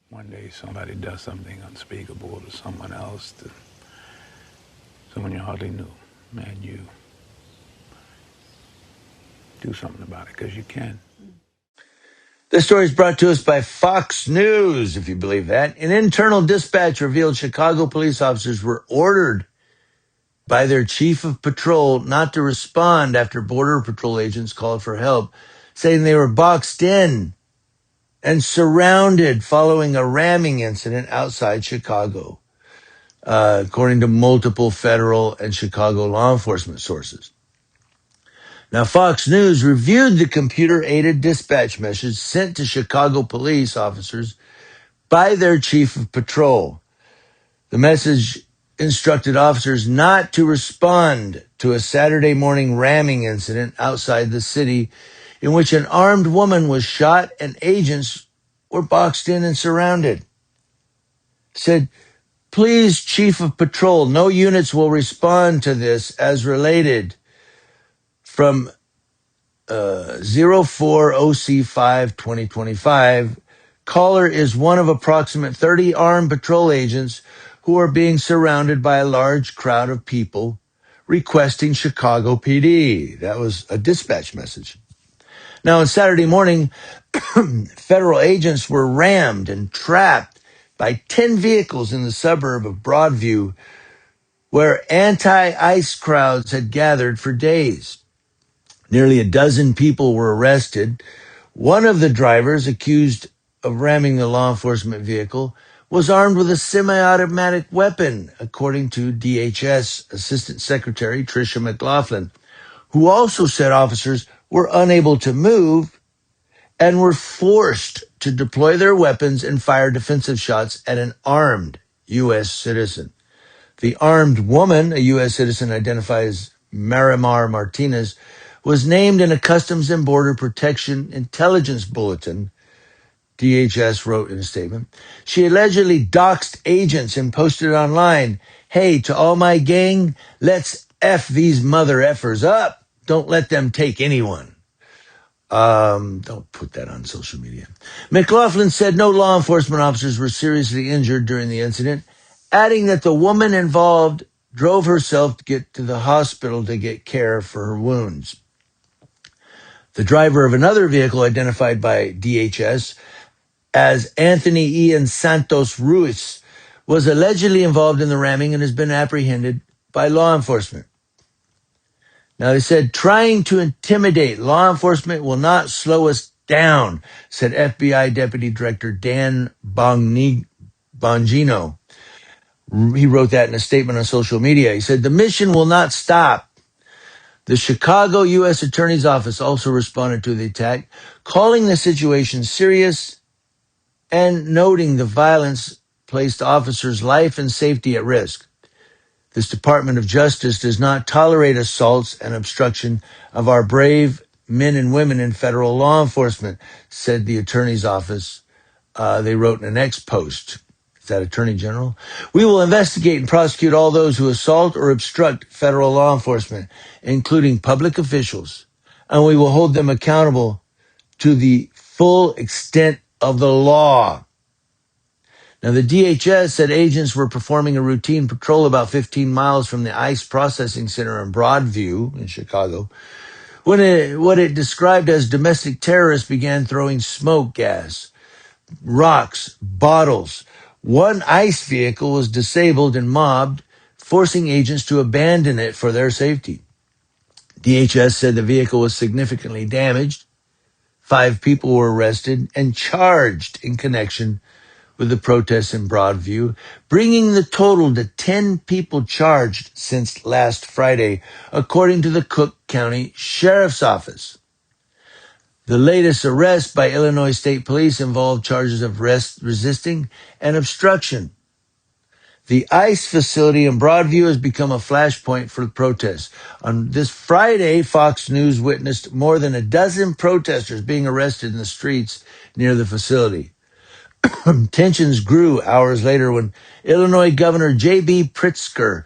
one day somebody does something unspeakable to someone else, to someone you hardly knew, and you do something about it because you can. This story is brought to us by Fox News, if you believe that. An internal dispatch revealed Chicago police officers were ordered by their chief of patrol not to respond after Border Patrol agents called for help, saying they were boxed in and surrounded following a ramming incident outside Chicago, according to multiple federal and Chicago law enforcement sources. Now, Fox News reviewed the computer-aided dispatch message sent to Chicago police officers by their chief of patrol. The message instructed officers not to respond to a Saturday morning ramming incident outside the city in which an armed woman was shot and agents were boxed in and surrounded. Said, please, Chief of Patrol, no units will respond to this as related. From 04-OC5-2025, caller is one of approximate 30 armed patrol agents who are being surrounded by a large crowd of people requesting Chicago PD. That was a dispatch message. Now, on Saturday morning, federal agents were rammed and trapped by 10 vehicles in the suburb of Broadview, where anti-ICE crowds had gathered for days. Nearly a dozen people were arrested. One of the drivers accused of ramming the law enforcement vehicle was armed with a semi-automatic weapon, according to DHS Assistant Secretary Tricia McLaughlin, who also said officers were unable to move and were forced to deploy their weapons and fire defensive shots at an armed U.S. citizen. The armed woman, a U.S. citizen identified as Marimar Martinez, was named in a Customs and Border Protection intelligence bulletin, DHS wrote in a statement. She allegedly doxed agents and posted online, hey, to all my gang, let's F these mother effers up. Don't let them take anyone. Don't put that on social media. McLaughlin said no law enforcement officers were seriously injured during the incident, adding that the woman involved drove herself to get to the hospital to get care for her wounds. The driver of another vehicle identified by DHS as Anthony Ian Santos Ruiz was allegedly involved in the ramming and has been apprehended by law enforcement. Now, they said trying to intimidate law enforcement will not slow us down, said FBI Deputy Director Dan Bongino. He wrote that in a statement on social media. He said, the mission will not stop. The Chicago U.S. Attorney's Office also responded to the attack, calling the situation serious and noting the violence placed officers' life and safety at risk. This Department of Justice does not tolerate assaults and obstruction of our brave men and women in federal law enforcement, said the Attorney's Office. They wrote in an X post. Is that Attorney General? We will investigate and prosecute all those who assault or obstruct federal law enforcement, including public officials, and we will hold them accountable to the full extent of the law. Now, the DHS said agents were performing a routine patrol about 15 miles from the ICE processing center in Broadview in Chicago when what it described as domestic terrorists began throwing smoke gas, rocks, bottles. One ICE vehicle was disabled and mobbed, forcing agents to abandon it for their safety. DHS said the vehicle was significantly damaged. 5 people were arrested and charged in connection with the protests in Broadview, bringing the total to 10 people charged since last Friday, according to the Cook County Sheriff's Office. The latest arrest by Illinois State Police involved charges of resisting and obstruction. The ICE facility in Broadview has become a flashpoint for the protests. On this Friday, Fox News witnessed more than a dozen protesters being arrested in the streets near the facility. Tensions grew hours later when Illinois Governor J.B. Pritzker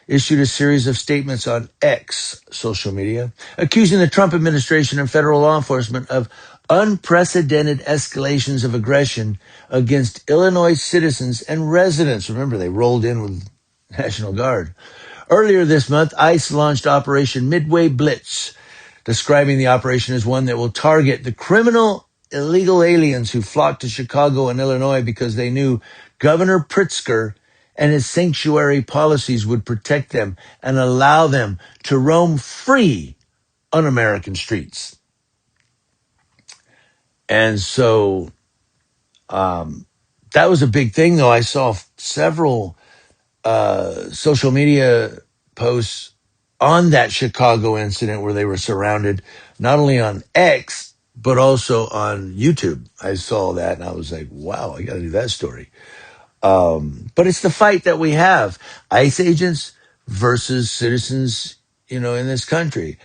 issued a series of statements on X social media, accusing the Trump administration and federal law enforcement of unprecedented escalations of aggression against Illinois citizens and residents. Remember, they rolled in with National Guard. Earlier this month, ICE launched Operation Midway Blitz, describing the operation as one that will target the criminal illegal aliens who flocked to Chicago and Illinois because they knew Governor Pritzker and his sanctuary policies would protect them and allow them to roam free on American streets. And so that was a big thing, though. I saw several social media posts on that Chicago incident where they were surrounded, not only on X, but also on YouTube. I saw that and I was like, wow, I got to do that story. But it's the fight that we have, ICE agents versus citizens, in this country.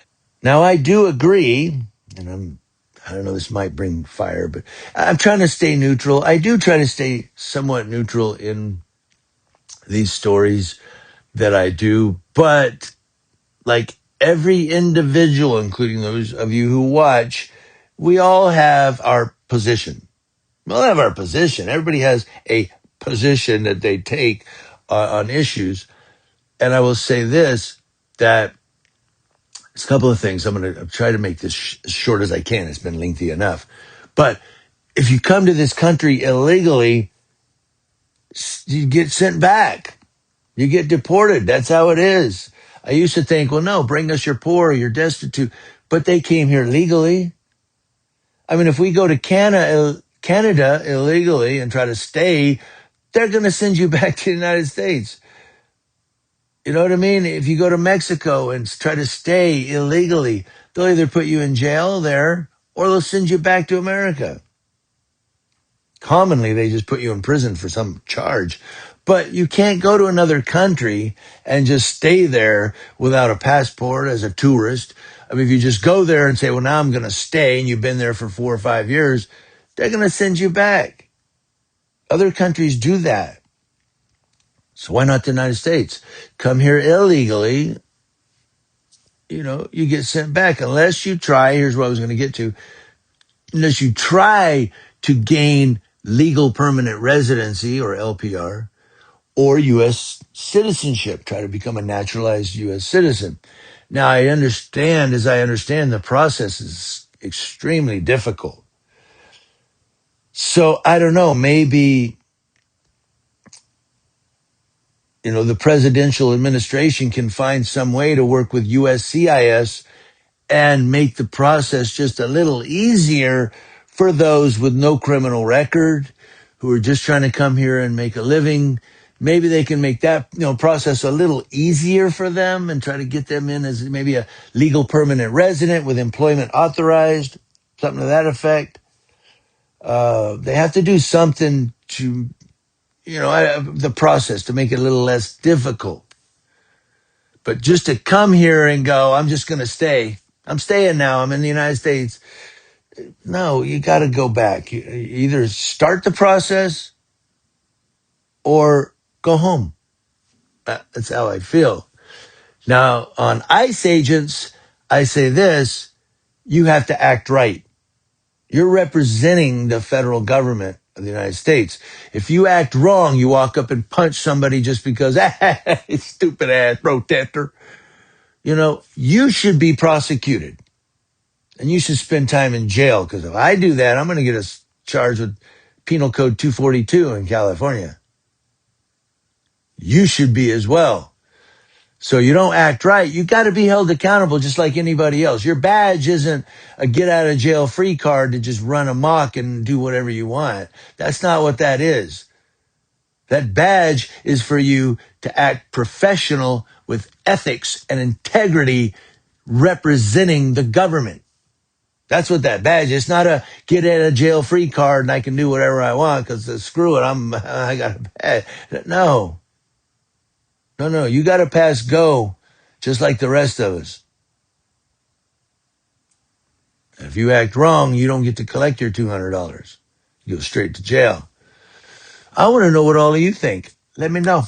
Now, I do agree, and I don't know, this might bring fire, but I'm trying to stay neutral. I do try to stay somewhat neutral in these stories that I do, but like every individual, including those of you who watch, we all have our position. We all have our position. Everybody has a position that they take on issues. And I will say this, that it's a couple of things. I'm going to try to make this as short as I can. It's been lengthy enough. But if you come to this country illegally, you get sent back. You get deported. That's how it is. I used to think, well, no, bring us your poor, you're destitute. But they came here legally. I mean, if we go to Canada illegally and try to stay, they're going to send you back to the United States. You know what I mean? If you go to Mexico and try to stay illegally, they'll either put you in jail there or they'll send you back to America. Commonly, they just put you in prison for some charge. But you can't go to another country and just stay there without a passport as a tourist. I mean, if you just go there and say, well, now I'm going to stay, and you've been there for 4 or 5 years, they're going to send you back. Other countries do that. So why not the United States? Come here illegally, you get sent back. Unless you try, here's what I was going to get to, unless you try to gain legal permanent residency, or LPR, or U.S. citizenship, try to become a naturalized U.S. citizen. Now, as I understand, the process is extremely difficult. So I don't know, maybe, the presidential administration can find some way to work with USCIS and make the process just a little easier for those with no criminal record who are just trying to come here and make a living. Maybe they can make that process a little easier for them and try to get them in as maybe a legal permanent resident with employment authorized, something to that effect. They have to do something to, the process to make it a little less difficult. But just to come here and go, I'm just going to stay. I'm staying now. I'm in the United States. No, you got to go back. You either start the process or go home. That's how I feel. Now, on ICE agents, I say this, you have to act right. You're representing the federal government of the United States. If you act wrong, you walk up and punch somebody just because, stupid ass protester. You should be prosecuted. And you should spend time in jail, because if I do that, I'm going to get us charged with Penal Code 242 in California. You should be as well. So you don't act right, you got to be held accountable just like anybody else. Your badge isn't a get out of jail free card to just run amok and do whatever you want. That's not what that is. That badge is for you to act professional with ethics and integrity, representing the government. That's what that badge is. It's not a get out of jail free card and I can do whatever I want because screw it, I got a badge. No. You got to pass go just like the rest of us. If you act wrong, you don't get to collect your $200. You go straight to jail. I want to know what all of you think. Let me know.